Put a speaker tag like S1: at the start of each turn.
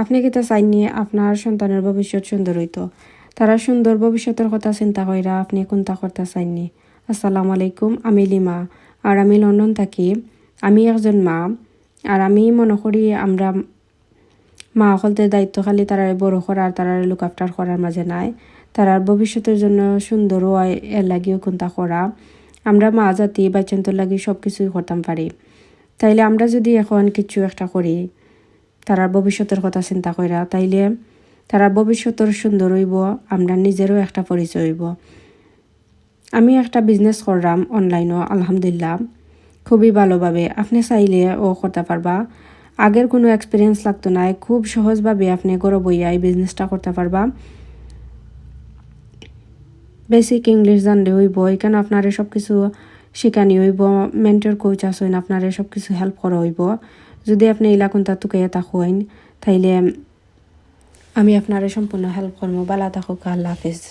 S1: আপনি কিতা চাইনি আপনার সন্তানের ভবিষ্যৎ সুন্দর হইতো, তারা সুন্দর ভবিষ্যতের কথা চিন্তা কইরা আপনি কোনটা করতে চাইনি। আসসালামু আলাইকুম, আমি লিমা আর আমি লন্ডন থাকি। আমি একজন মা আর আমি মনে করি আমরা মা হলতে দায়িত্ব খালি তারারে বড় করার, তারারে লুক আফটার করার মাঝে নাই, তারার ভবিষ্যতের জন্য সুন্দর হয় এর লাগিও কোনটা করা। আমরা মা জাতি বাচ্চান্তর লাগি সব কিছুই করতাম পারি। তাইলে আমরা যদি এখন কিছু একটা করি তারার ভবিষ্যতের কথা চিন্তা কইরা, তাইলে তারা ভবিষ্যতের সুন্দর হইব, আমরা নিজেরও একটা পরিচয় হইব। আমি একটা বিজনেস করলাম অনলাইনও, আলহামদুলিল্লাহ খুবই ভালোভাবে। আপনি চাইলে ও করতে পারবা। আগের কোনো এক্সপিরিয়েন্স লাগতো না, খুব সহজভাবে আপনি ঘরে বইয়া এই বিজনেসটা করতে পারবা। বেসিক ইংলিশ জানলে হইব, এখানে আপনার সব কিছু শিখানি হইব, মেন্টর কোচ আসেন, আপনার সব কিছু হেল্প করা হইব। যদি আপনি ইলাকুনটা তুকাইয়া থাকেন তাইলে আমি আপনার সম্পূর্ণ হেল্প করবো। ভালো থাকুক, আল্লাহ হাফিজ।